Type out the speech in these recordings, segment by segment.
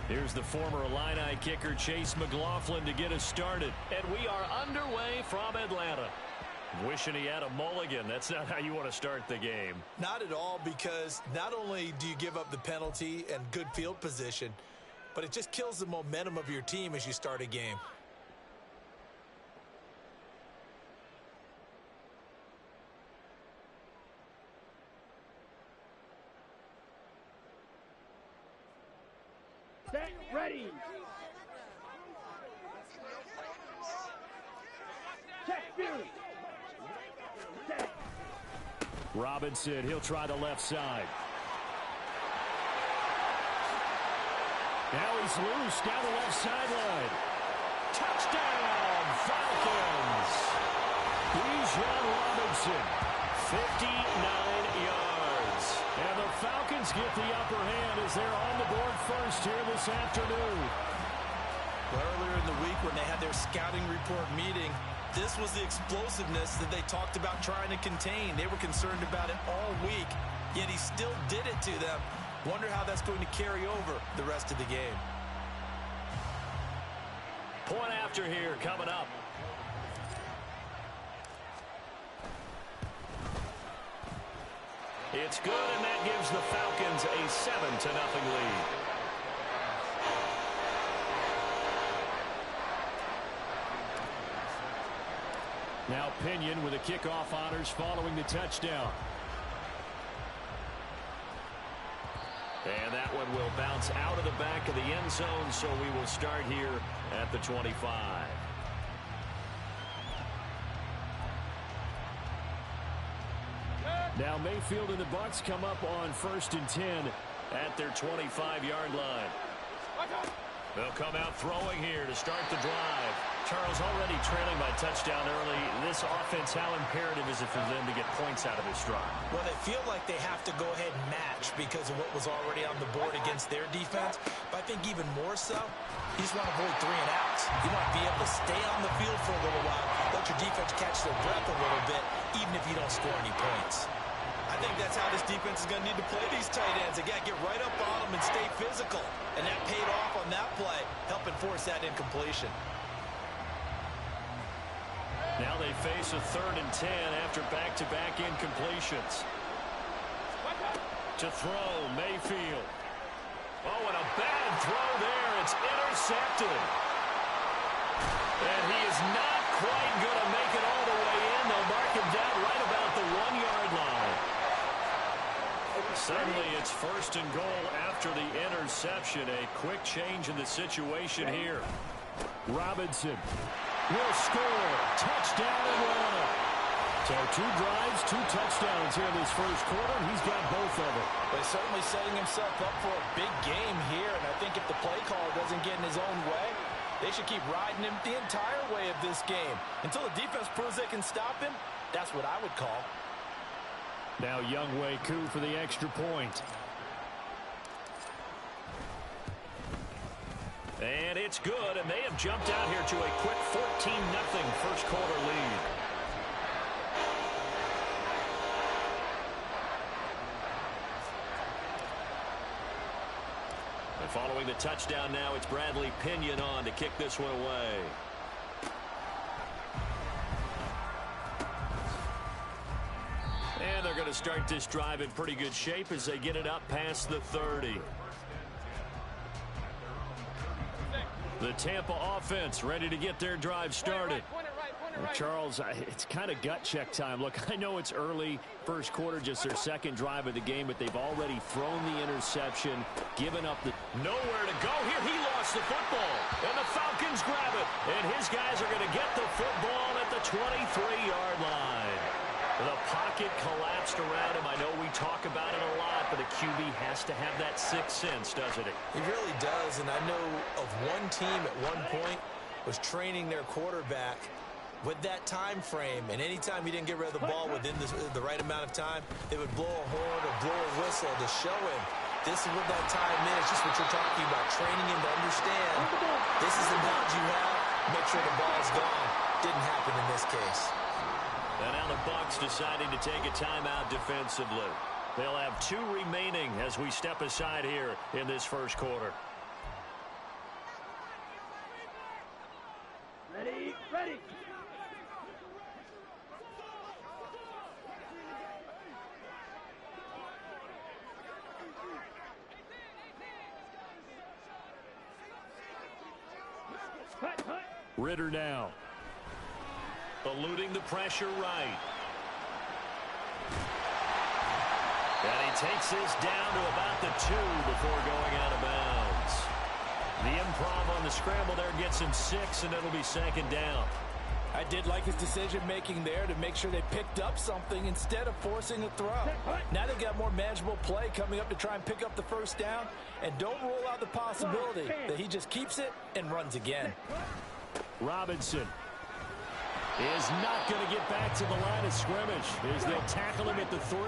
Here's the former Illini kicker Chase McLaughlin to get us started. And we are underway from Atlanta. Wishing he had a mulligan. That's not how you want to start the game. Not at all, because not only do you give up the penalty and good field position, but it just kills the momentum of your team as you start a game. Set, ready. Check, dude. Set. Robinson, he'll try the left side. Now he's loose down the left sideline. Touchdown, Falcons. Bijan Robinson, 59 yards. And the Falcons get the upper hand as they're on the board first here this afternoon. Earlier in the week when they had their scouting report meeting, this was the explosiveness that they talked about trying to contain. They were concerned about it all week, yet he still did it to them. Wonder how that's going to carry over the rest of the game. Point after here coming up. It's good, and that gives the Falcons a 7-0 lead. Now Pinion with the kickoff honors following the touchdown. And that one will bounce out of the back of the end zone, so we will start here at the 25. Now Mayfield and the Bucs come up on 1st and 10 at their 25-yard line. They'll come out throwing here to start the drive. Charles, already trailing by touchdown early. This offense, how imperative is it for them to get points out of this drive? Well, they feel like they have to go ahead and match because of what was already on the board against their defense. But I think even more so, you just want to avoid 3 and outs. You want to be able to stay on the field for a little while, let your defense catch their breath a little bit, even if you don't score any points. I think that's how this defense is going to need to play these tight ends. They got to get right up on them and stay physical. And that paid off on that play, helping force that incompletion. Now they face a 3rd and 10 after back-to-back incompletions. To throw, Mayfield. Oh, and a bad throw there. It's intercepted. And he is not quite going to make it all the way in. They'll mark him down right about the 1-yard line. Suddenly it's 1st and goal after the interception. A quick change in the situation here. Robinson will score. Touchdown Atlanta. So 2 drives, 2 touchdowns here in this first quarter, and he's got both of them. But he's certainly setting himself up for a big game here, and I think if the play call doesn't get in his own way, they should keep riding him the entire way of this game. Until the defense proves they can stop him, that's what I would call. Now Younghoe Koo for the extra point. And it's good, and they have jumped out here to a quick 14-0 first quarter lead. And following the touchdown now, it's Bradley Pinion on to kick this one away. And they're going to start this drive in pretty good shape as they get it up past the 30. The Tampa offense ready to get their drive started. Charles, it's kind of gut check time. Look, I know it's early, first quarter, just their second drive of the game, but they've already thrown the interception, given up the... Nowhere to go here. He lost the football, and the Falcons grab it. And his guys are going to get the football at the 23-yard line. The pocket collapsed around him. I know we talk about it a lot, but a QB has to have that sixth sense, doesn't it? He really does, and I know of one team at one point was training their quarterback with that time frame, and anytime he didn't get rid of the ball within the right amount of time, they would blow a horn or blow a whistle to show him this is what that time is, just what you're talking about, training him to understand this is the knowledge you have, make sure the ball's gone. Didn't happen in this case. And now the Bucs deciding to take a timeout defensively. They'll have 2 remaining as we step aside here in this first quarter. Ritter now. Eluding the pressure right. And he takes this down to about the 2 before going out of bounds. The improv on the scramble there gets him 6, and it'll be second down. I did like his decision-making there to make sure they picked up something instead of forcing a throw. Now they've got more manageable play coming up to try and pick up the first down, and don't rule out the possibility that he just keeps it and runs again. Robinson is not going to get back to the line of scrimmage as they'll tackle him at the 3.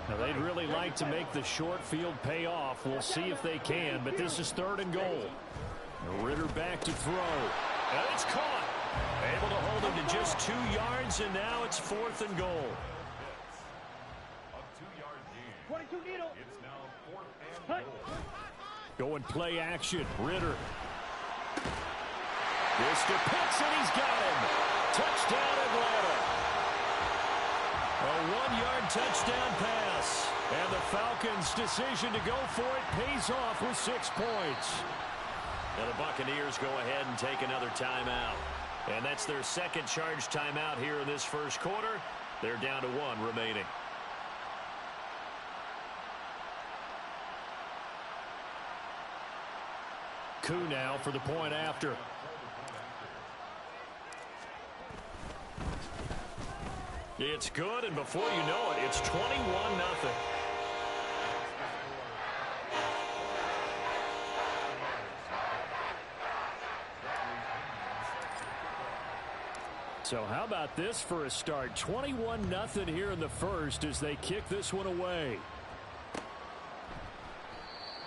Now, they'd really like to make the short field pay off. We'll see if they can, but this is 3rd and goal. Ritter back to throw, and it's caught. Able to hold him to just 2 yards, and now it's 4th and goal. A 2-yard gain. 22 needle. It's now 4th and goal. Going play action. Ritter. This to Pitts, and he's got him. Touchdown, Atlanta. A 1-yard touchdown pass. And the Falcons' decision to go for it pays off with 6 points. And the Buccaneers go ahead and take another timeout. And that's their second charge timeout here in this first quarter. They're down to 1 remaining. Koo now for the point after. It's good, and before you know it, it's 21-0. So how about this for a start? 21-0 here in the first as they kick this one away.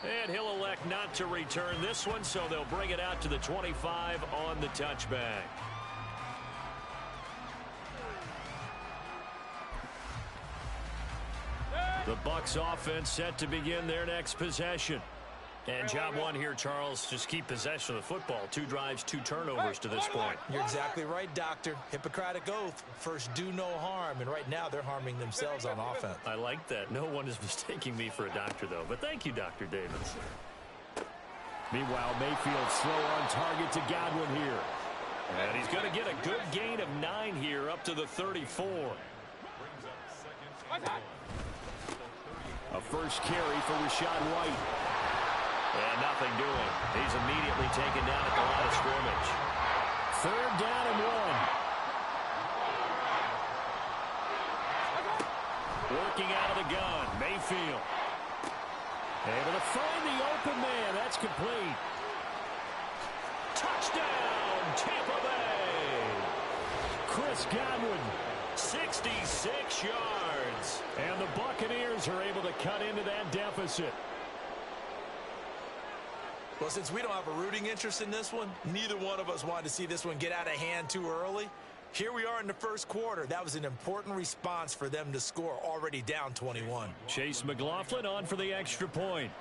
And he'll elect not to return this one, so they'll bring it out to the 25 on the touchback. The Bucs offense set to begin their next possession. And job one here, Charles, just keep possession of the football. 2 drives, 2 turnovers to this point. You're exactly right, Doctor. Hippocratic oath. First, do no harm. And right now, they're harming themselves on offense. I like that. No one is mistaking me for a doctor, though. But thank you, Dr. Davis. Meanwhile, Mayfield slow on target to Godwin here. And he's going to get a good gain of 9 here up to the 34. A first carry for Rashad White. And nothing doing. He's immediately taken down at the line of scrimmage. 3rd down and 1. Working out of the gun, Mayfield. Able to find the open man. That's complete. Touchdown, Tampa Bay. Chris Godwin, 66 yards. And the Buccaneers are able to cut into that deficit. Well, since we don't have a rooting interest in this one, neither one of us wanted to see this one get out of hand too early. Here we are in the first quarter. That was an important response for them to score, already down 21. Chase McLaughlin on for the extra point.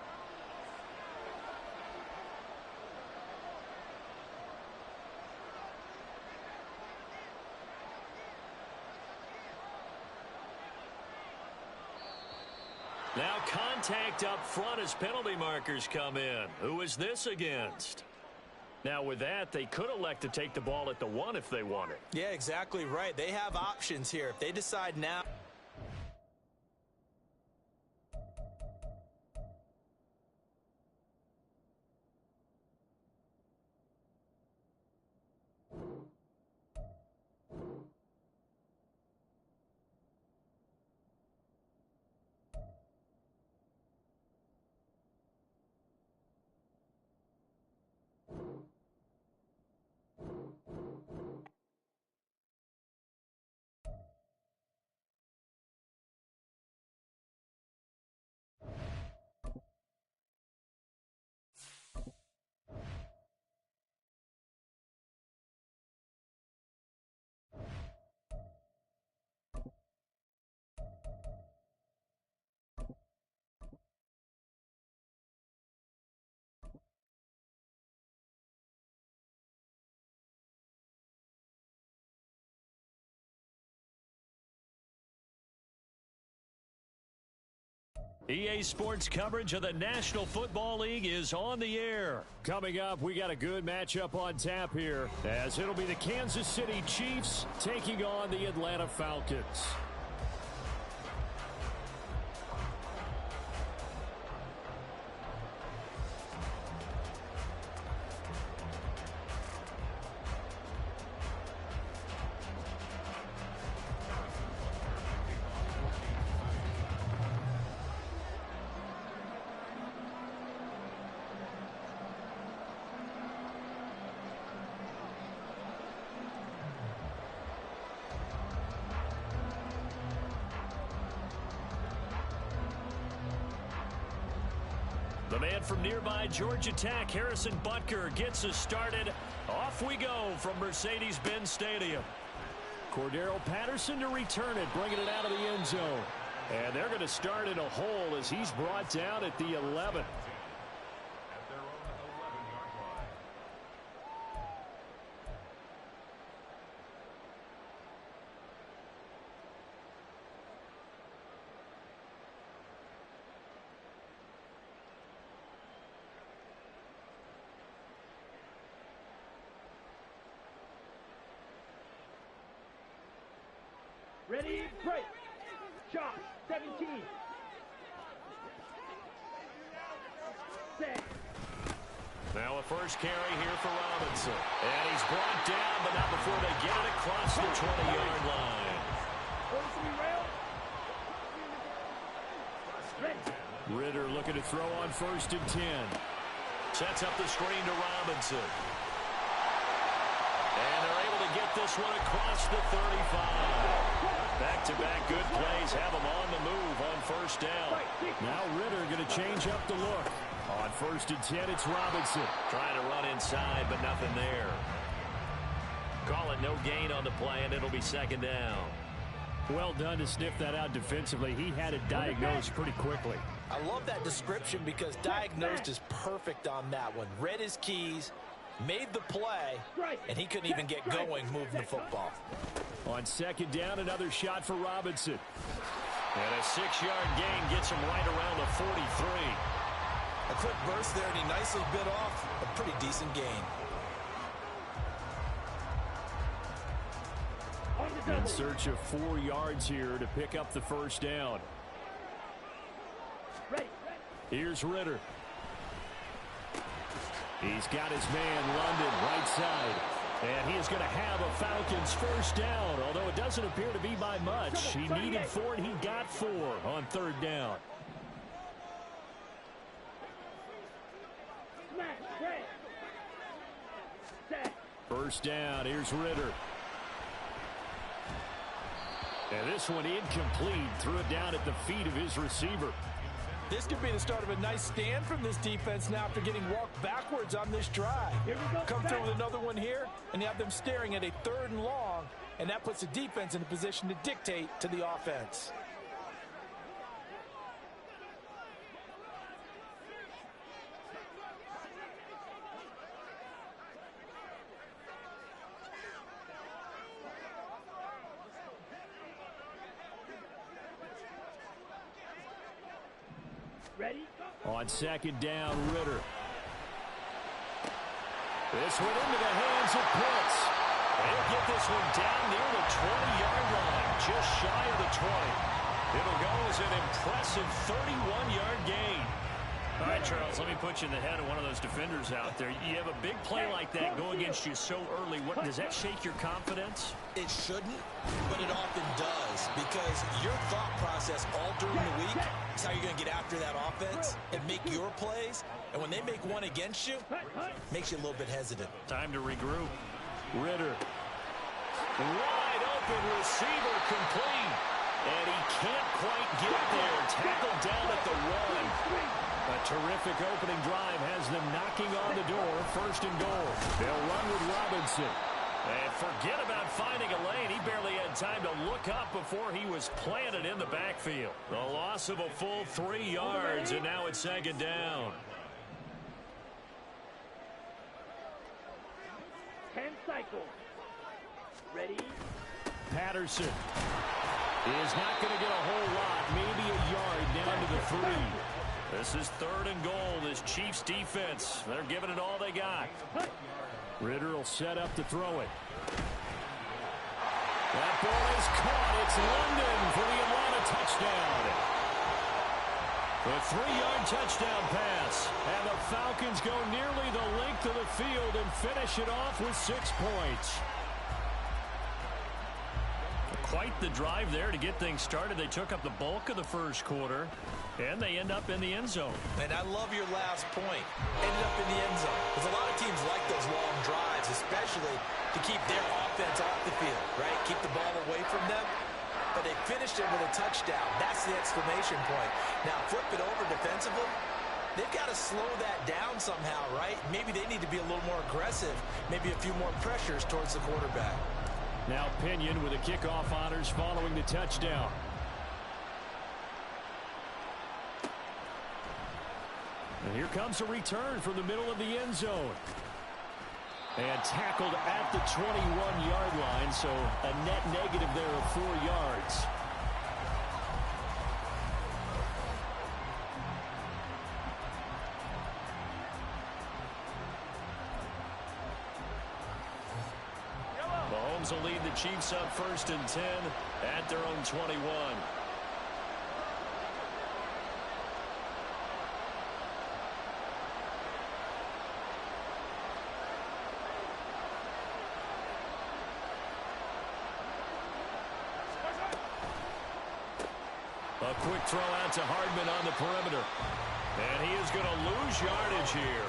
Now contact up front as penalty markers come in. Who is this against? Now with that, they could elect to take the ball at the 1 if they wanted. Yeah, exactly right. They have options here. If they decide now. EA Sports coverage of the National Football League is on the air. Coming up, we got a good matchup on tap here, as it'll be the Kansas City Chiefs taking on the Atlanta Falcons. The man from nearby Georgia Tech, Harrison Butker, gets us started. Off we go from Mercedes-Benz Stadium. Cordero Patterson to return it, bringing it out of the end zone. And they're going to start in a hole as he's brought down at the 11. Ready, break. Shot, 17. Set. Now a first carry here for Robinson. And he's brought down, but not before they get it across the 20-yard line. Ritter looking to throw on 1st and 10. Sets up the screen to Robinson. And they're able to get this one across the 35. Back-to-back good plays have him on the move on 1st down. Now Ritter going to change up the look. On 1st and 10, it's Robinson. Trying to run inside, but nothing there. Call it no gain on the play, and it'll be 2nd down. Well done to sniff that out defensively. He had it diagnosed pretty quickly. I love that description because diagnosed is perfect on that one. Read his keys, made the play, and he couldn't even get going moving the football. On 2nd down, another shot for Robinson. And a 6-yard gain gets him right around the 43. A quick burst there, and he nicely bit off a pretty decent gain. In search of 4 yards here to pick up the 1st down. Here's Ritter. He's got his man, London, right side. And he is going to have a Falcons 1st down, although it doesn't appear to be by much. He needed 4, and he got 4 on 3rd down. First down, here's Ritter. And this one incomplete. Threw it down at the feet of his receiver. This could be the start of a nice stand from this defense now after getting walked backwards on this drive. Come through with another one here, and you have them staring at a 3rd and long, and that puts the defense in a position to dictate to the offense. Ready? On 2nd down, Ritter. This one into the hands of Pitts. They'll get this one down near the 20-yard line, just shy of the 20. It'll go as an impressive 31-yard gain. All right, Charles, let me put you in the head of one of those defenders out there. You have a big play like that go against you so early. Does that shake your confidence? It shouldn't, but it often does, because your thought process all during the week is how you're going to get after that offense and make your plays. And when they make one against you, it makes you a little bit hesitant. Time to regroup. Ritter. Wide open receiver complete. And he can't quite get there. Tackled down at the 1. A terrific opening drive has them knocking on the door. 1st and goal. They'll run with Robinson. And forget about finding a lane. He barely had time to look up before he was planted in the backfield. The loss of a full 3 yards, and now it's 2nd down. 10 cycles. Ready? Patterson is not going to get a whole lot, maybe a yard down to the 3. This is 3rd and goal. This Chiefs defense, they're giving it all they got. Ritter will set up to throw it. That ball is caught. It's London for the Atlanta touchdown. The 3-yard touchdown pass. And the Falcons go nearly the length of the field and finish it off with 6 points. Quite the drive there to get things started. They took up the bulk of the first quarter, and they end up in the end zone. And I love your last point. Ended up in the end zone. Because a lot of teams like those long drives, especially to keep their offense off the field, right? Keep the ball away from them. But they finished it with a touchdown. That's the exclamation point. Now, flip it over defensively. They've got to slow that down somehow, right? Maybe they need to be a little more aggressive. Maybe a few more pressures towards the quarterback. Now Pinion with the kickoff honors following the touchdown. And here comes a return from the middle of the end zone. And tackled at the 21-yard line, so a net negative there of 4 yards. Mahomes will lead the Chiefs up 1st and 10 at their own 21. A quick throw out to Hardman on the perimeter. And he is going to lose yardage here.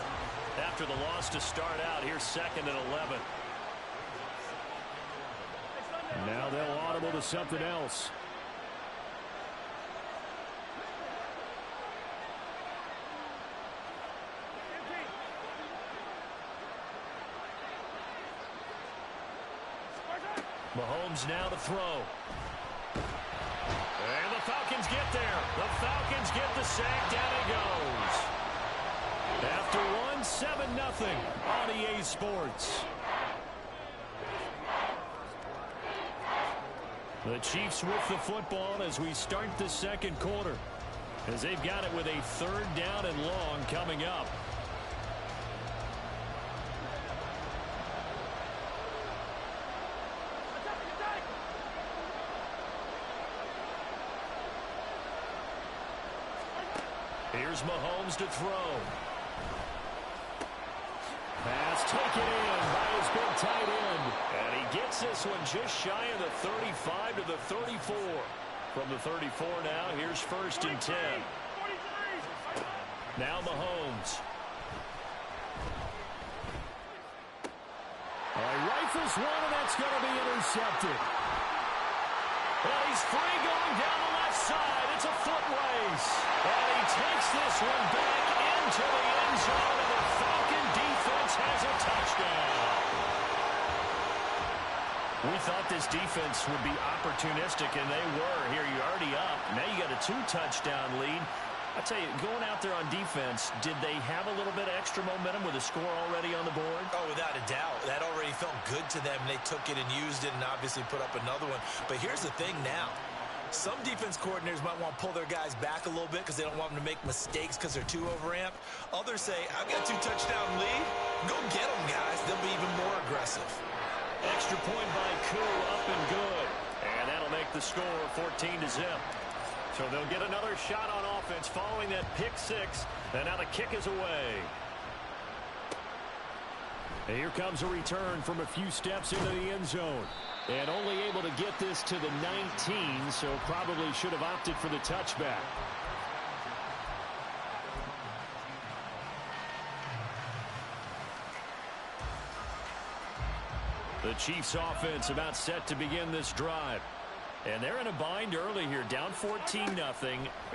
After the loss to start out, here's 2nd and 11. Now they'll audible to something else. Mahomes now to throw. And the Falcons get there. The Falcons get the sack. Down he goes. After one, 7-0 on EA Sports. The Chiefs with the football as we start the second quarter, as they've got it with a 3rd down and long coming up. Here's Mahomes to throw. Pass taken in by his big tight end. And he gets this one just shy of the 35 to the 34. From the 34 now, here's 1st and 10. Now Mahomes. Rifles one, and that's going to be intercepted. And he's free going down the left side. It's a foot race. And he takes this one back into the end zone, and the Falcon defense has a touchdown. We thought this defense would be opportunistic, and they were. Here, you're already up. Now you got a 2-touchdown lead. I tell you, going out there on defense, did they have a little bit of extra momentum with a score already on the board? Oh, without a doubt. That already felt good to them. They took it and used it and obviously put up another one. But here's the thing now. Some defense coordinators might want to pull their guys back a little bit because they don't want them to make mistakes because they're too overamped. Others say, I've got a 2-touchdown lead. Go get them, guys. They'll be even more aggressive. Extra point by Koo, up and good. And that'll make the score 14-0. So they'll get another shot on offense following that pick 6. And now the kick is away. And here comes a return from a few steps into the end zone. And only able to get this to the 19, so probably should have opted for the touchback. The Chiefs offense about set to begin this drive. And they're in a bind early here, down 14-0.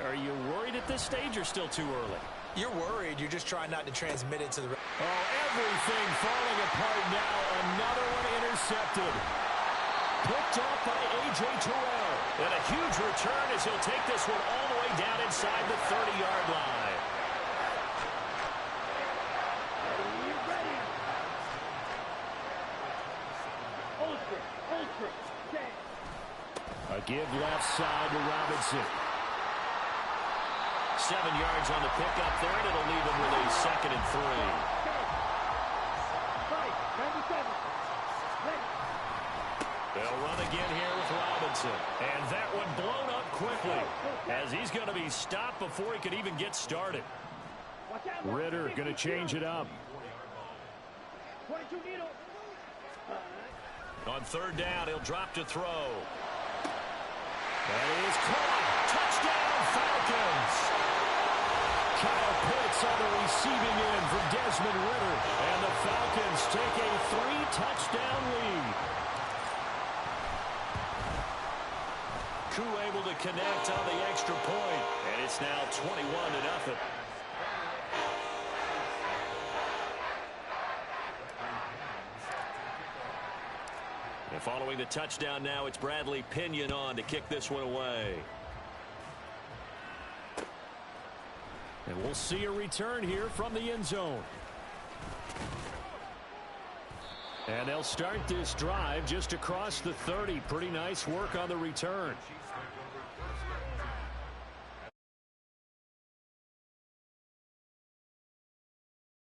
Are you worried at this stage or still too early? You're worried. You're just trying not to transmit it to the... Oh, everything falling apart now. Another one intercepted. Picked off by A.J. Terrell. And a huge return as he'll take this one all the way down inside the 30-yard line. A give left side to Robinson. 7 yards on the pickup there, and it'll leave him with a 2nd and 3. 97. They'll run again here with Robinson. And that one blown up quickly as he's going to be stopped before he could even get started. Ritter going to change it up. 22 needle. On 3rd down, he'll drop to throw. That is caught. Touchdown, Falcons. Kyle Pitts on the receiving end from Desmond Ritter. And the Falcons take a 3-touchdown lead. Koo able to connect on the extra point. And it's now 21-0. And following the touchdown now, it's Bradley Pinion on to kick this one away. And we'll see a return here from the end zone. And they'll start this drive just across the 30. Pretty nice work on the return.